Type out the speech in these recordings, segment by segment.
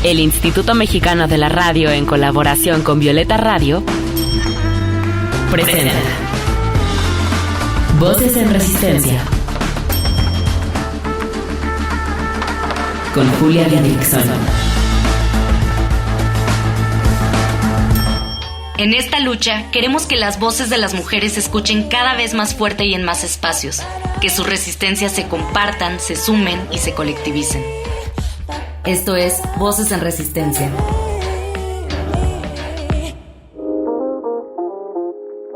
El Instituto Mexicano de la Radio, en colaboración con Violeta Radio, presenta Voces en Resistencia con Julia Didrikson. En esta lucha, queremos que las voces de las mujeres se escuchen cada vez más fuerte y en más espacios, que sus resistencias se compartan, se sumen y se colectivicen. Esto es Voces en Resistencia.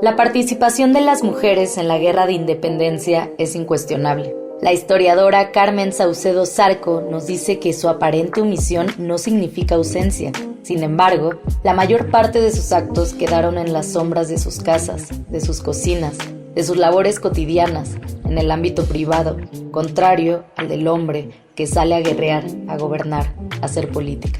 La participación de las mujeres en la guerra de independencia es incuestionable. La historiadora Carmen Saucedo Zarco nos dice que su aparente omisión no significa ausencia. Sin embargo, la mayor parte de sus actos quedaron en las sombras de sus casas, de sus cocinas, de sus labores cotidianas, en el ámbito privado, contrario al del hombre que sale a guerrear, a gobernar, a hacer política.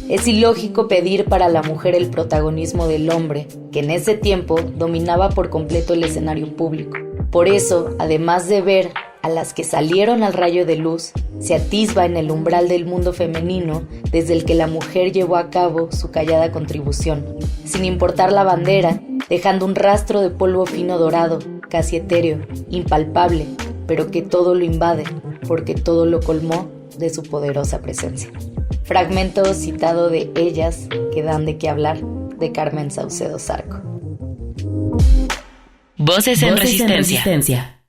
Es ilógico pedir para la mujer el protagonismo del hombre, que en ese tiempo dominaba por completo el escenario público. Por eso, además de ver a las que salieron al rayo de luz, se atisba en el umbral del mundo femenino desde el que la mujer llevó a cabo su callada contribución, sin importar la bandera, dejando un rastro de polvo fino dorado, casi etéreo, impalpable, pero que todo lo invade, porque todo lo colmó de su poderosa presencia. Fragmento citado de Ellas que dan de qué hablar, de Carmen Saucedo Zarco. Voces en Resistencia.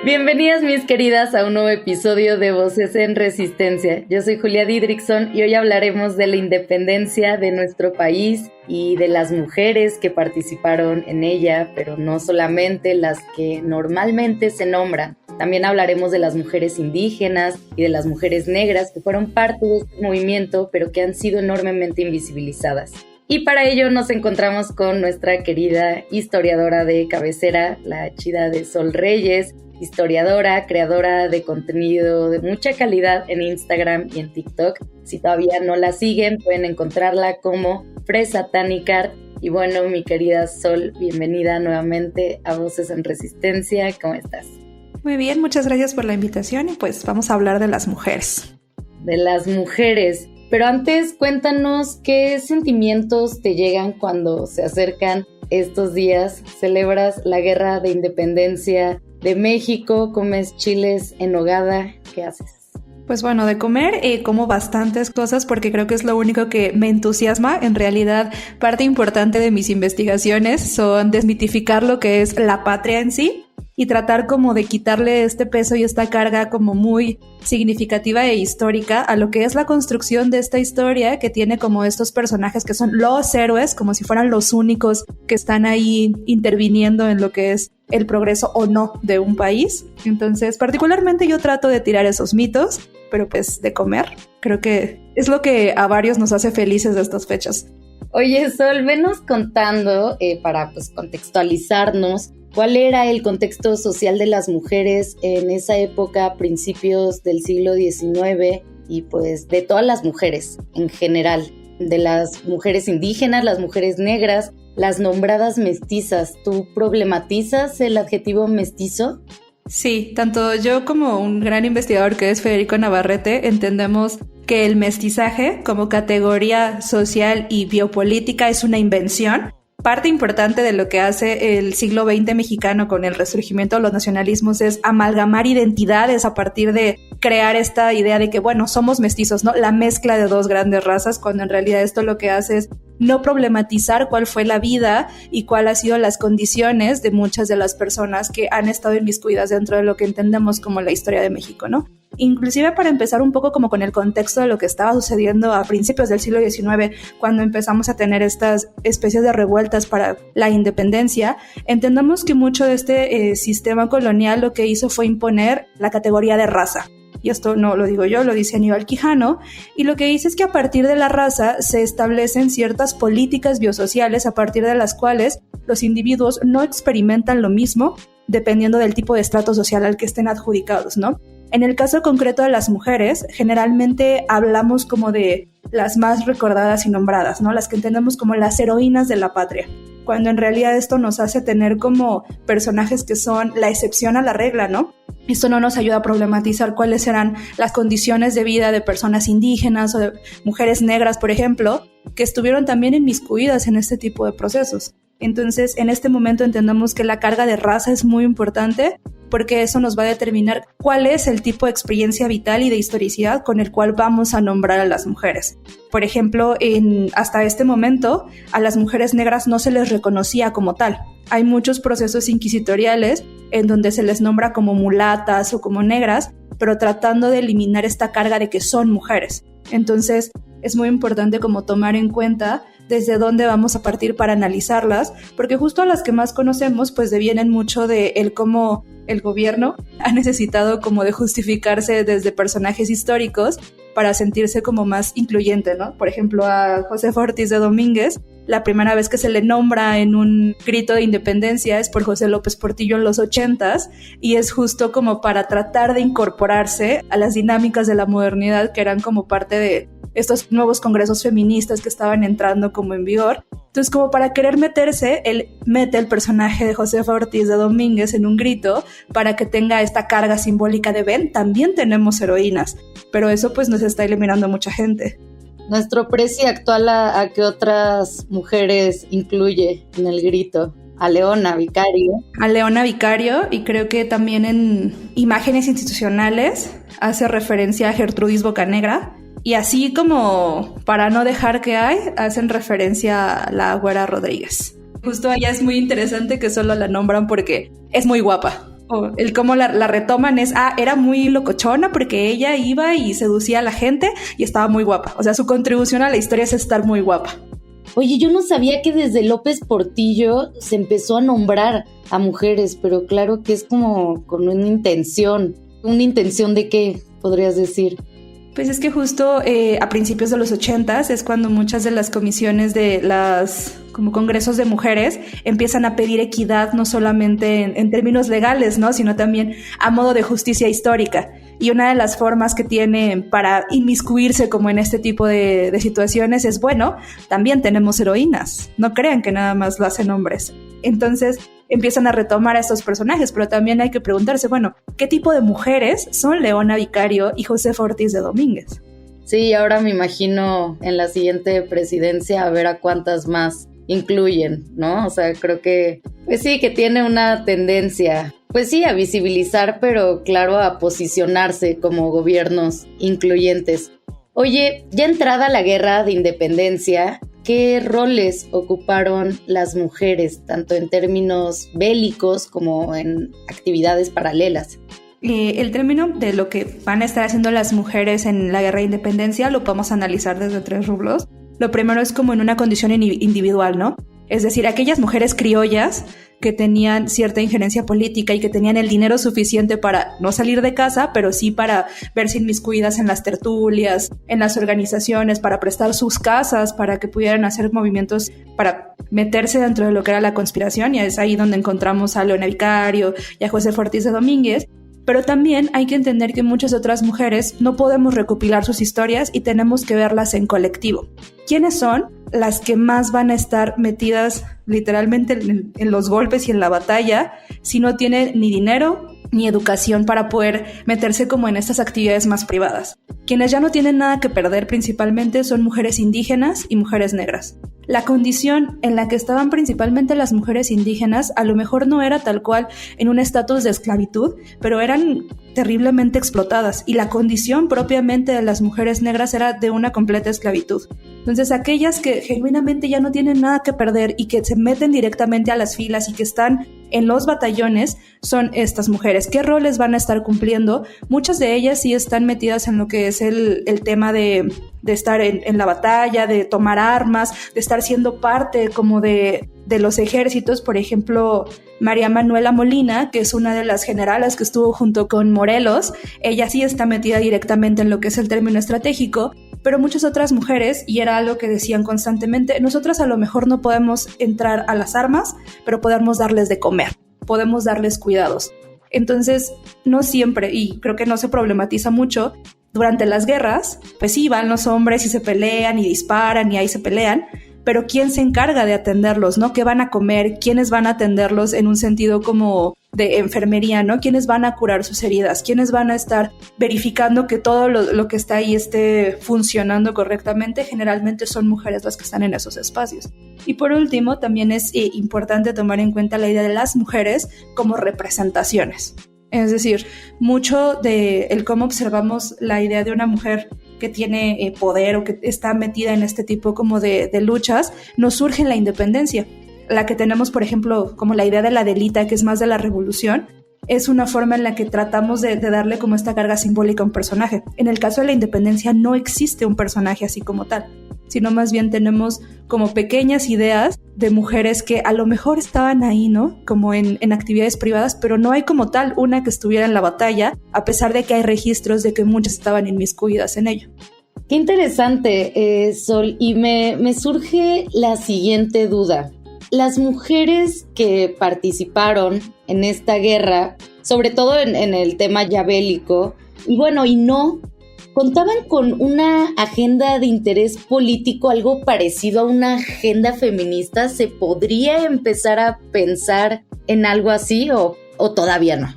Bienvenidas mis queridas a un nuevo episodio de Voces en Resistencia. Yo soy Julia Didrikson y hoy hablaremos de la independencia de nuestro país y de las mujeres que participaron en ella, pero no solamente las que normalmente se nombran. También hablaremos de las mujeres indígenas y de las mujeres negras que fueron parte de este movimiento, pero que han sido enormemente invisibilizadas. Y para ello nos encontramos con nuestra querida historiadora de cabecera, la chida de Sol Reyes, historiadora, creadora de contenido de mucha calidad en Instagram y en TikTok. Si todavía no la siguen, pueden encontrarla como Fresatanicart. Y bueno, mi querida Sol, bienvenida nuevamente a Voces en Resistencia. ¿Cómo estás? Muy bien, muchas gracias por la invitación y pues vamos a hablar de las mujeres. De las mujeres. Pero antes, cuéntanos qué sentimientos te llegan cuando se acercan estos días. ¿Celebras la guerra de independencia de México? ¿Comes chiles en nogada? ¿Qué haces? Pues bueno, de comer como bastantes cosas porque creo que es lo único que me entusiasma. En realidad, parte importante de mis investigaciones son desmitificar lo que es la patria en sí y tratar como de quitarle este peso y esta carga como muy significativa e histórica a lo que es la construcción de esta historia que tiene como estos personajes que son los héroes, como si fueran los únicos que están ahí interviniendo en lo que es el progreso o no de un país. Entonces, particularmente yo trato de tirar esos mitos, pero pues de comer. Creo que es lo que a varios nos hace felices de estas fechas. Oye, Sol, venos contando, para pues contextualizarnos, ¿cuál era el contexto social de las mujeres en esa época, principios del siglo XIX, y pues de todas las mujeres en general, de las mujeres indígenas, las mujeres negras, las nombradas mestizas? ¿Tú problematizas el adjetivo mestizo? Sí, tanto yo como un gran investigador que es Federico Navarrete entendemos que el mestizaje como categoría social y biopolítica es una invención. Parte importante de lo que hace el siglo XX mexicano con el resurgimiento de los nacionalismos es amalgamar identidades a partir de crear esta idea de que, bueno, somos mestizos, ¿no? La mezcla de dos grandes razas, cuando en realidad esto lo que hace es no problematizar cuál fue la vida y cuáles han sido las condiciones de muchas de las personas que han estado inmiscuidas dentro de lo que entendemos como la historia de México, ¿no? Inclusive para empezar un poco como con el contexto de lo que estaba sucediendo a principios del siglo XIX, cuando empezamos a tener estas especies de revueltas para la independencia, entendamos que mucho de este sistema colonial lo que hizo fue imponer la categoría de raza. Y esto no lo digo yo, lo dice Aníbal Quijano, y lo que dice es que a partir de la raza se establecen ciertas políticas biosociales a partir de las cuales los individuos no experimentan lo mismo dependiendo del tipo de estrato social al que estén adjudicados, ¿no? En el caso concreto de las mujeres, generalmente hablamos como de las más recordadas y nombradas, ¿no? Las que entendemos como las heroínas de la patria, cuando en realidad esto nos hace tener como personajes que son la excepción a la regla, ¿no? Esto no nos ayuda a problematizar cuáles serán las condiciones de vida de personas indígenas o de mujeres negras, por ejemplo, que estuvieron también inmiscuidas en este tipo de procesos. Entonces, en este momento entendemos que la carga de raza es muy importante porque eso nos va a determinar cuál es el tipo de experiencia vital y de historicidad con el cual vamos a nombrar a las mujeres. Por ejemplo, hasta este momento, a las mujeres negras no se les reconocía como tal. Hay muchos procesos inquisitoriales en donde se les nombra como mulatas o como negras, pero tratando de eliminar esta carga de que son mujeres. Entonces, es muy importante como tomar en cuenta desde dónde vamos a partir para analizarlas, porque justo a las que más conocemos pues devienen mucho de el cómo el gobierno ha necesitado como de justificarse desde personajes históricos para sentirse como más incluyente, ¿no? Por ejemplo, a Josefa Ortiz de Domínguez, la primera vez que se le nombra en un grito de independencia es por José López Portillo en los 80s, y es justo como para tratar de incorporarse a las dinámicas de la modernidad que eran como parte de estos nuevos congresos feministas que estaban entrando como en vigor. Entonces, como para querer meterse, él mete el personaje de Josefa Ortiz de Domínguez en un grito para que tenga esta carga simbólica de ven, también tenemos heroínas, pero eso pues nos está eliminando a mucha gente. Nuestro presi actual, ¿a qué otras mujeres incluye en el grito? A Leona Vicario. A Leona Vicario, y creo que también en imágenes institucionales hace referencia a Gertrudis Bocanegra, y así como para no dejar que hacen referencia a la Güera Rodríguez. Justo ella es muy interesante que solo la nombran porque es muy guapa. O el cómo la retoman es, era muy locochona porque ella iba y seducía a la gente y estaba muy guapa. O sea, su contribución a la historia es estar muy guapa. Oye, yo no sabía que desde López Portillo se empezó a nombrar a mujeres, pero claro que es como con una intención. ¿Una intención de qué, podrías decir? Pues es que justo a principios de los 80s es cuando muchas de las comisiones de las como congresos de mujeres empiezan a pedir equidad, no solamente en términos legales, ¿no? Sino también a modo de justicia histórica. Y una de las formas que tienen para inmiscuirse como en este tipo de situaciones es, bueno, también tenemos heroínas. No crean que nada más lo hacen hombres. Entonces empiezan a retomar a estos personajes, pero también hay que preguntarse, bueno, ¿qué tipo de mujeres son Leona Vicario y Josefa Ortiz de Domínguez? Sí, ahora me imagino en la siguiente presidencia a ver a cuántas más incluyen, ¿no? O sea, creo que, pues sí, que tiene una tendencia, pues sí, a visibilizar, pero claro, a posicionarse como gobiernos incluyentes. Oye, ya entrada la guerra de independencia, ¿qué roles ocuparon las mujeres, tanto en términos bélicos como en actividades paralelas? El término de lo que van a estar haciendo las mujeres en la guerra de independencia lo podemos analizar desde 3 rubros. Lo primero es como en una condición individual, ¿no? Es decir, aquellas mujeres criollas que tenían cierta injerencia política y que tenían el dinero suficiente para no salir de casa, pero sí para verse inmiscuidas en las tertulias, en las organizaciones, para prestar sus casas, para que pudieran hacer movimientos para meterse dentro de lo que era la conspiración, y es ahí donde encontramos a Leona Vicario y a Josefa Ortiz de Domínguez. Pero también hay que entender que muchas otras mujeres no podemos recopilar sus historias y tenemos que verlas en colectivo. ¿Quiénes son las que más van a estar metidas literalmente en los golpes y en la batalla si no tienen ni dinero ni educación para poder meterse como en estas actividades más privadas? Quienes ya no tienen nada que perder principalmente son mujeres indígenas y mujeres negras. La condición en la que estaban principalmente las mujeres indígenas a lo mejor no era tal cual en un estatus de esclavitud, pero eran terriblemente explotadas, y la condición propiamente de las mujeres negras era de una completa esclavitud. Entonces, aquellas que genuinamente ya no tienen nada que perder y que se meten directamente a las filas y que están en los batallones son estas mujeres. ¿Qué roles van a estar cumpliendo? Muchas de ellas sí están metidas en lo que es el tema de estar en la batalla, de tomar armas, de estar siendo parte como de los ejércitos. Por ejemplo, María Manuela Molina, que es una de las generalas que estuvo junto con Morelos, ella sí está metida directamente en lo que es el término estratégico, pero muchas otras mujeres, y era algo que decían constantemente, nosotras a lo mejor no podemos entrar a las armas, pero podemos darles de comer, podemos darles cuidados. Entonces, no siempre, y creo que no se problematiza mucho, durante las guerras, pues sí, van los hombres y se pelean y disparan y ahí se pelean, pero ¿quién se encarga de atenderlos, no? ¿Qué van a comer? ¿Quiénes van a atenderlos en un sentido como de enfermería, no? ¿Quiénes van a curar sus heridas? ¿Quiénes van a estar verificando que todo lo que está ahí esté funcionando correctamente? Generalmente son mujeres las que están en esos espacios. Y por último, también es importante tomar en cuenta la idea de las mujeres como representaciones. Es decir, mucho de el cómo observamos la idea de una mujer que tiene poder o que está metida en este tipo como de luchas, nos surge en la independencia. La que tenemos, por ejemplo, como la idea de la Adelita, que es más de la revolución, es una forma en la que tratamos de darle como esta carga simbólica a un personaje. En el caso de la independencia no existe un personaje así como tal, sino más bien tenemos como pequeñas ideas de mujeres que a lo mejor estaban ahí, ¿no? Como en actividades privadas, pero no hay como tal una que estuviera en la batalla, a pesar de que hay registros de que muchas estaban inmiscuidas en ello. Qué interesante, Sol, y me surge la siguiente duda. Las mujeres que participaron en esta guerra, sobre todo en el tema ya bélico, y bueno, y no, contaban con una agenda de interés político, algo parecido a una agenda feminista. ¿Se podría empezar a pensar en algo así o todavía no?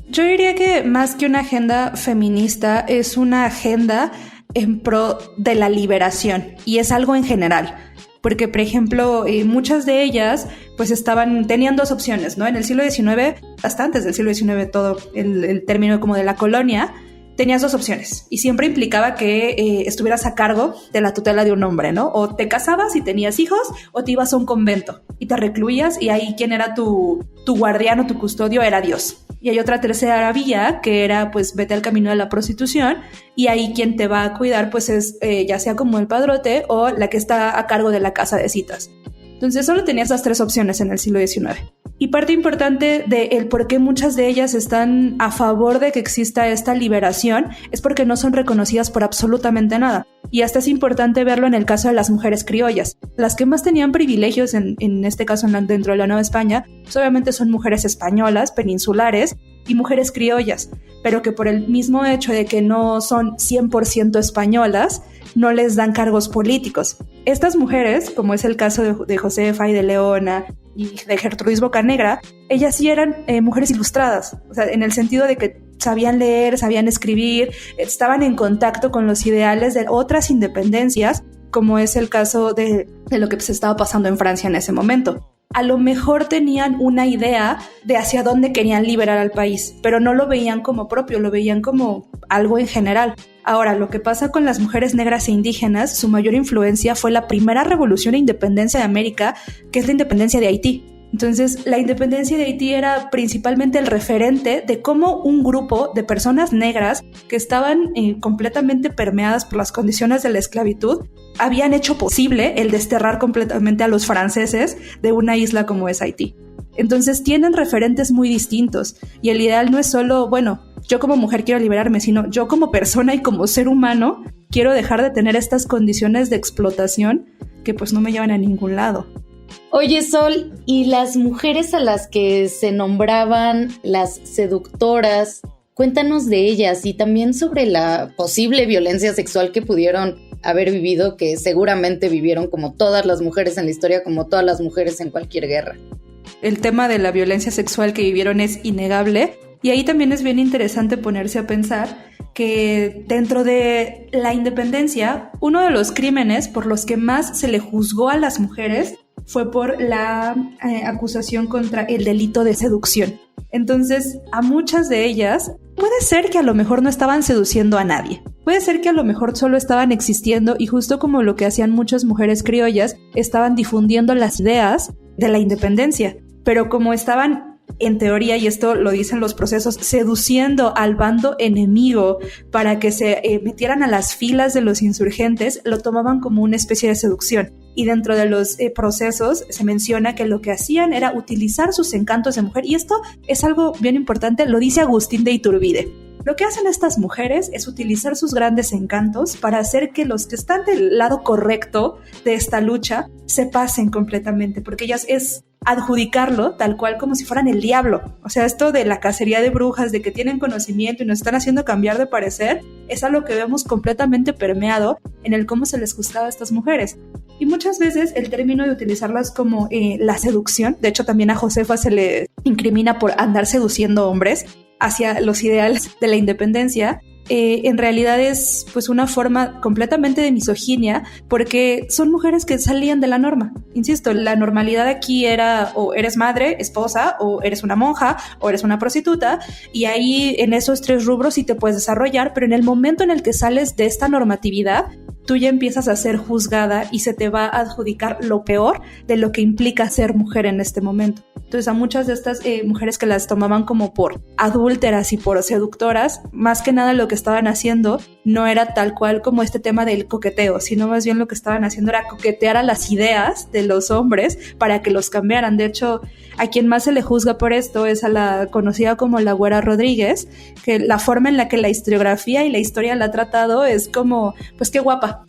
Yo diría que más que una agenda feminista es una agenda en pro de la liberación, y es algo en general. Porque, por ejemplo, muchas de ellas pues tenían dos opciones, ¿no? En el siglo XIX, hasta antes del siglo XIX, todo el término como de la colonia, tenías dos opciones y siempre implicaba que estuvieras a cargo de la tutela de un hombre, ¿no? O te casabas y tenías hijos, o te ibas a un convento y te recluías, y ahí quien era tu guardián o tu custodio era Dios. Y hay otra tercera vía que era pues vete al camino de la prostitución, y ahí quien te va a cuidar pues es ya sea como el padrote o la que está a cargo de la casa de citas. Entonces solo tenías esas tres opciones en el siglo XIX. Y parte importante del por qué muchas de ellas están a favor de que exista esta liberación es porque no son reconocidas por absolutamente nada. Y hasta es importante verlo en el caso de las mujeres criollas. Las que más tenían privilegios en este caso dentro de la Nueva España, pues obviamente son mujeres españolas, peninsulares y mujeres criollas, pero que por el mismo hecho de que no son 100% españolas, no les dan cargos políticos. Estas mujeres, como es el caso de Josefa y de Leona y de Gertrudis Bocanegra, ellas sí eran mujeres ilustradas, o sea, en el sentido de que sabían leer, sabían escribir, estaban en contacto con los ideales de otras independencias, como es el caso de lo que se estaba pasando en Francia en ese momento. A lo mejor tenían una idea de hacia dónde querían liberar al país, pero no lo veían como propio, lo veían como algo en general. Ahora, lo que pasa con las mujeres negras e indígenas, su mayor influencia fue la primera revolución e independencia de América, que es la independencia de Haití. Entonces, la independencia de Haití era principalmente el referente de cómo un grupo de personas negras que estaban completamente permeadas por las condiciones de la esclavitud habían hecho posible el desterrar completamente a los franceses de una isla como es Haití. Entonces, tienen referentes muy distintos, y el ideal no es solo, bueno, yo como mujer quiero liberarme, sino yo como persona y como ser humano quiero dejar de tener estas condiciones de explotación que pues no me llevan a ningún lado. Oye, Sol, ¿y las mujeres a las que se nombraban las seductoras? Cuéntanos de ellas y también sobre la posible violencia sexual que pudieron haber vivido, que seguramente vivieron como todas las mujeres en la historia, como todas las mujeres en cualquier guerra. El tema de la violencia sexual que vivieron es innegable, y ahí también es bien interesante ponerse a pensar que dentro de la independencia, uno de los crímenes por los que más se le juzgó a las mujeres fue por la acusación contra el delito de seducción. Entonces, a muchas de ellas, puede ser que a lo mejor no estaban seduciendo a nadie. Puede ser que a lo mejor solo estaban existiendo, y justo como lo que hacían muchas mujeres criollas, estaban difundiendo las ideas de la independencia. Pero como estaban, en teoría, y esto lo dicen los procesos, seduciendo al bando enemigo para que se metieran a las filas de los insurgentes, lo tomaban como una especie de seducción. Y dentro de los procesos se menciona que lo que hacían era utilizar sus encantos de mujer, y esto es algo bien importante, lo dice Agustín de Iturbide. Lo que hacen estas mujeres es utilizar sus grandes encantos para hacer que los que están del lado correcto de esta lucha se pasen completamente, porque ellas es adjudicarlo tal cual como si fueran el diablo. O sea, esto de la cacería de brujas, de que tienen conocimiento y nos están haciendo cambiar de parecer, es algo que vemos completamente permeado en el cómo se les gustaba a estas mujeres. Y muchas veces el término de utilizarlas como la seducción, de hecho también a Josefa se le incrimina por andar seduciendo hombres hacia los ideales de la independencia, en realidad es pues una forma completamente de misoginia, porque son mujeres que salían de la norma. Insisto, la normalidad aquí era o eres madre, esposa, o eres una monja, o eres una prostituta, y ahí en esos 3 rubros sí te puedes desarrollar, pero en el momento en el que sales de esta normatividad, tú ya empiezas a ser juzgada y se te va a adjudicar lo peor de lo que implica ser mujer en este momento. Entonces a muchas de estas mujeres que las tomaban como por adúlteras y por seductoras, más que nada lo que estaban haciendo no era tal cual como este tema del coqueteo, sino más bien lo que estaban haciendo era coquetear a las ideas de los hombres para que los cambiaran. De hecho, a quien más se le juzga por esto es a la conocida como la Güera Rodríguez, que la forma en la que la historiografía y la historia la ha tratado es como, pues qué guapa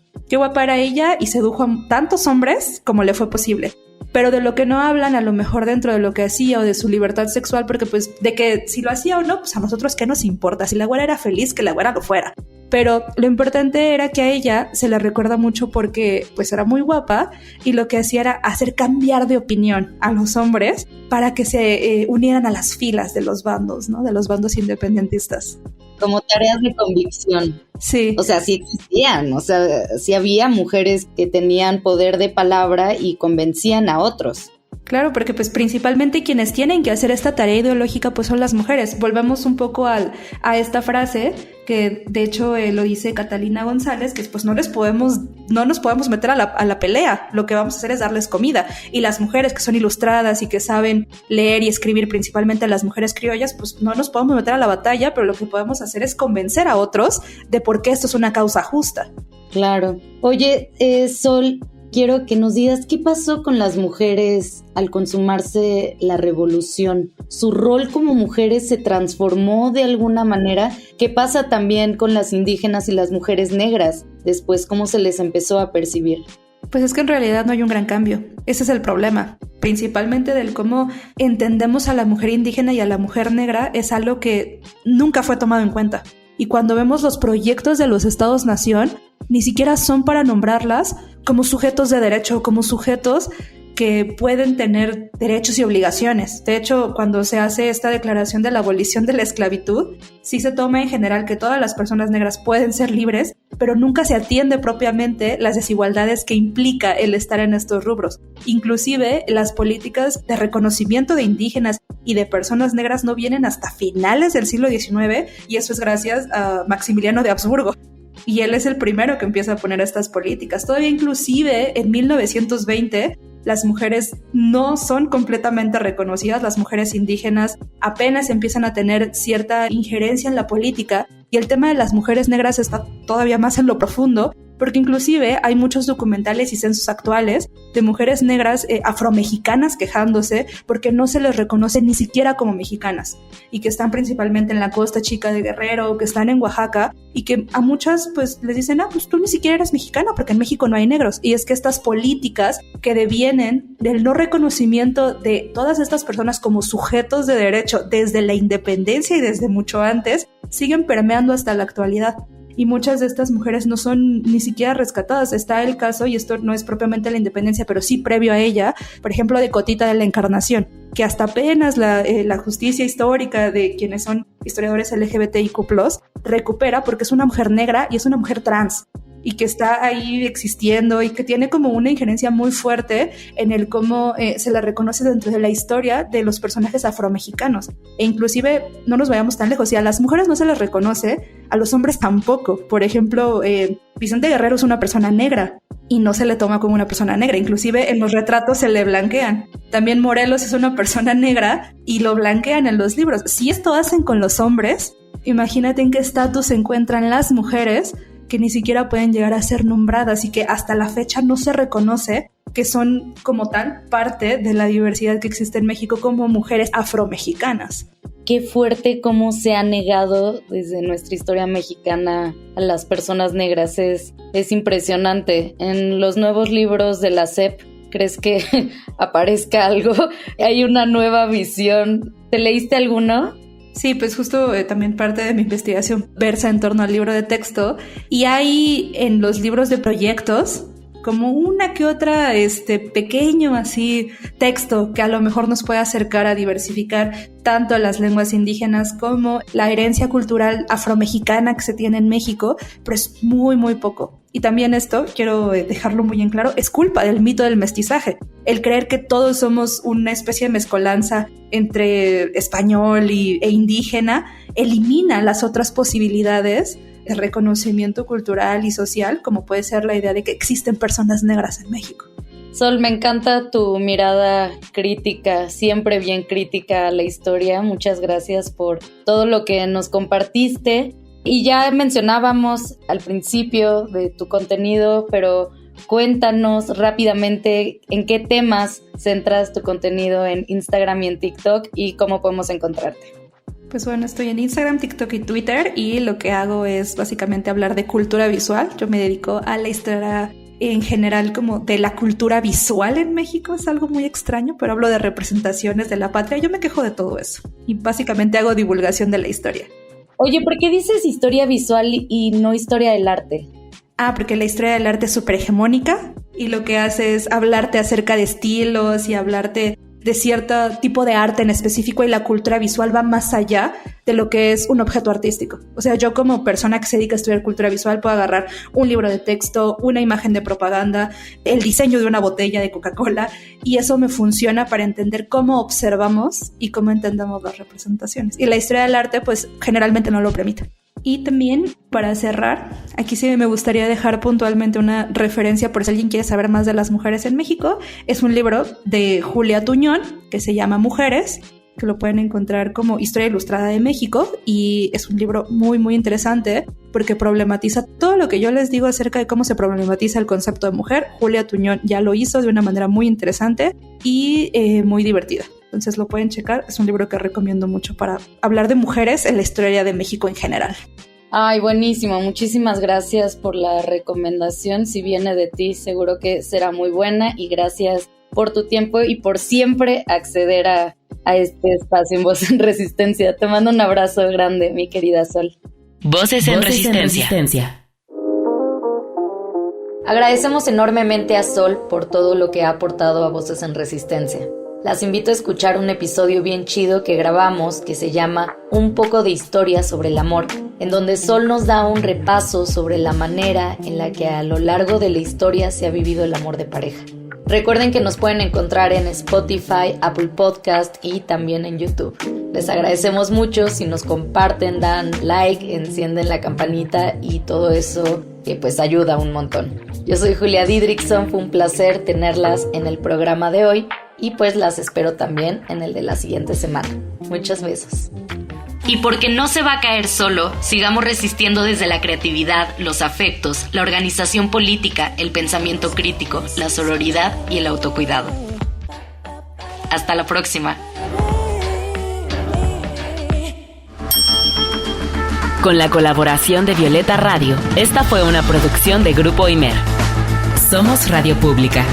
era ella y sedujo a tantos hombres como le fue posible. Pero de lo que no hablan a lo mejor dentro de lo que hacía o de su libertad sexual, porque pues de que si lo hacía o no, pues a nosotros qué nos importa, si la güera era feliz, que la güera lo fuera. Pero lo importante era que a ella se la recuerda mucho porque pues era muy guapa y lo que hacía era hacer cambiar de opinión a los hombres para que se unieran a las filas de los bandos, ¿no? De los bandos independentistas. Como tareas de convicción. Sí. O sea, sí existían, o sea, sí había mujeres que tenían poder de palabra y convencían a otros. Claro, porque pues principalmente quienes tienen que hacer esta tarea ideológica pues son las mujeres. Volvemos un poco a esta frase que de hecho lo dice Catalina González, que pues no nos podemos meter a la pelea, lo que vamos a hacer es darles comida. Y las mujeres que son ilustradas y que saben leer y escribir, principalmente las mujeres criollas, pues no nos podemos meter a la batalla, pero lo que podemos hacer es convencer a otros de por qué esto es una causa justa. Claro. Oye, Sol, quiero que nos digas qué pasó con las mujeres al consumarse la revolución. ¿Su rol como mujeres se transformó de alguna manera? ¿Qué pasa también con las indígenas y las mujeres negras? Después, ¿cómo se les empezó a percibir? Pues es que en realidad no hay un gran cambio. Ese es el problema. Principalmente del cómo entendemos a la mujer indígena y a la mujer negra es algo que nunca fue tomado en cuenta. Y cuando vemos los proyectos de los estados-nación, ni siquiera son para nombrarlas como sujetos de derecho, como sujetos que pueden tener derechos y obligaciones. De hecho, cuando se hace esta declaración de la abolición de la esclavitud, sí se toma en general que todas las personas negras pueden ser libres, pero nunca se atiende propiamente las desigualdades que implica el estar en estos rubros. Inclusive, las políticas de reconocimiento de indígenas y de personas negras no vienen hasta finales del siglo XIX, y eso es gracias a Maximiliano de Habsburgo. Y él es el primero que empieza a poner estas políticas. Todavía inclusive en 1920 las mujeres no son completamente reconocidas, las mujeres indígenas apenas empiezan a tener cierta injerencia en la política, y el tema de las mujeres negras está todavía más en lo profundo, porque inclusive hay muchos documentales y censos actuales de mujeres negras afromexicanas quejándose porque no se les reconoce ni siquiera como mexicanas, y que están principalmente en la Costa Chica de Guerrero, que están en Oaxaca, y que a muchas pues les dicen, pues tú ni siquiera eres mexicana porque en México no hay negros. Y es que estas políticas que devienen del no reconocimiento de todas estas personas como sujetos de derecho desde la independencia y desde mucho antes, siguen permeando hasta la actualidad. Y muchas de estas mujeres no son ni siquiera rescatadas. Está el caso, y esto no es propiamente la independencia, pero sí previo a ella, por ejemplo, de Cotita de la Encarnación, que hasta apenas la justicia histórica de quienes son historiadores LGBTIQ+, recupera porque es una mujer negra y es una mujer trans, y que está ahí existiendo y que tiene como una injerencia muy fuerte en el cómo se la reconoce dentro de la historia de los personajes afromexicanos. E inclusive, no nos vayamos tan lejos, si a las mujeres no se les reconoce, a los hombres tampoco. Por ejemplo, Vicente Guerrero es una persona negra y no se le toma como una persona negra, inclusive en los retratos se le blanquean. También Morelos es una persona negra y lo blanquean en los libros. Si esto hacen con los hombres, imagínate en qué estatus se encuentran las mujeres que ni siquiera pueden llegar a ser nombradas y que hasta la fecha no se reconoce que son como tal parte de la diversidad que existe en México como mujeres afromexicanas. qué fuerte cómo se ha negado desde nuestra historia mexicana a las personas negras. Es impresionante. En los nuevos libros de la SEP, ¿crees que aparezca algo? Hay una nueva visión. ¿Te leíste alguno? Sí, pues justo también parte de mi investigación versa en torno al libro de texto, y hay en los libros de proyectos como una que otra pequeño así texto que a lo mejor nos puede acercar a diversificar tanto las lenguas indígenas como la herencia cultural afromexicana que se tiene en México, pero es muy, muy poco. Y también esto, quiero dejarlo muy en claro, es culpa del mito del mestizaje. El creer que todos somos una especie de mezcolanza entre español e indígena elimina las otras posibilidades de reconocimiento cultural y social, como puede ser la idea de que existen personas negras en México. Sol, me encanta tu mirada crítica, siempre bien crítica a la historia. Muchas gracias por todo lo que nos compartiste. Y ya mencionábamos al principio de tu contenido, pero cuéntanos rápidamente en qué temas centras tu contenido en Instagram y en TikTok y cómo podemos encontrarte. Pues bueno, estoy en Instagram, TikTok y Twitter, y lo que hago es básicamente hablar de cultura visual. Yo me dedico a la historia en general como de la cultura visual en México. Es algo muy extraño, pero hablo de representaciones de la patria. Yo me quejo de todo eso y básicamente hago divulgación de la historia. Oye, ¿por qué dices historia visual y no historia del arte? Porque la historia del arte es súper hegemónica y lo que hace es hablarte acerca de estilos y hablarte de cierto tipo de arte en específico, y la cultura visual va más allá de lo que es un objeto artístico. O sea, yo como persona que se dedica a estudiar cultura visual puedo agarrar un libro de texto, una imagen de propaganda, el diseño de una botella de Coca-Cola, y eso me funciona para entender cómo observamos y cómo entendemos las representaciones. Y la historia del arte, pues, generalmente no lo permite. Y también, para cerrar, aquí sí me gustaría dejar puntualmente una referencia por si alguien quiere saber más de las mujeres en México. Es un libro de Julia Tuñón que se llama Mujeres, que lo pueden encontrar como Historia Ilustrada de México, y es un libro muy, muy interesante porque problematiza todo lo que yo les digo acerca de cómo se problematiza el concepto de mujer. Julia Tuñón ya lo hizo de una manera muy interesante y muy divertida. Entonces lo pueden checar, es un libro que recomiendo mucho para hablar de mujeres en la historia de México en general. Ay, buenísimo, muchísimas gracias por la recomendación. Si viene de ti, seguro que será muy buena, y gracias por tu tiempo y por siempre acceder a este espacio en Voz en Resistencia. Te mando un abrazo grande, mi querida Sol. Voces en Resistencia. Agradecemos enormemente a Sol por todo lo que ha aportado a Voces en Resistencia. Las invito a escuchar un episodio bien chido que grabamos que se llama Un poco de historia sobre el amor, en donde Sol nos da un repaso sobre la manera en la que a lo largo de la historia se ha vivido el amor de pareja. Recuerden que nos pueden encontrar en Spotify, Apple Podcast y también en YouTube. Les agradecemos mucho si nos comparten, dan like, encienden la campanita y todo eso que pues ayuda un montón. Yo soy Julia Didrikson, fue un placer tenerlas en el programa de hoy y pues las espero también en el de la siguiente semana. Muchos besos. Y porque no se va a caer solo, sigamos resistiendo desde la creatividad, los afectos, la organización política, el pensamiento crítico, la sororidad y el autocuidado. Hasta la próxima. Con la colaboración de Violeta Radio, esta fue una producción de Grupo Imer. Somos Radio Pública.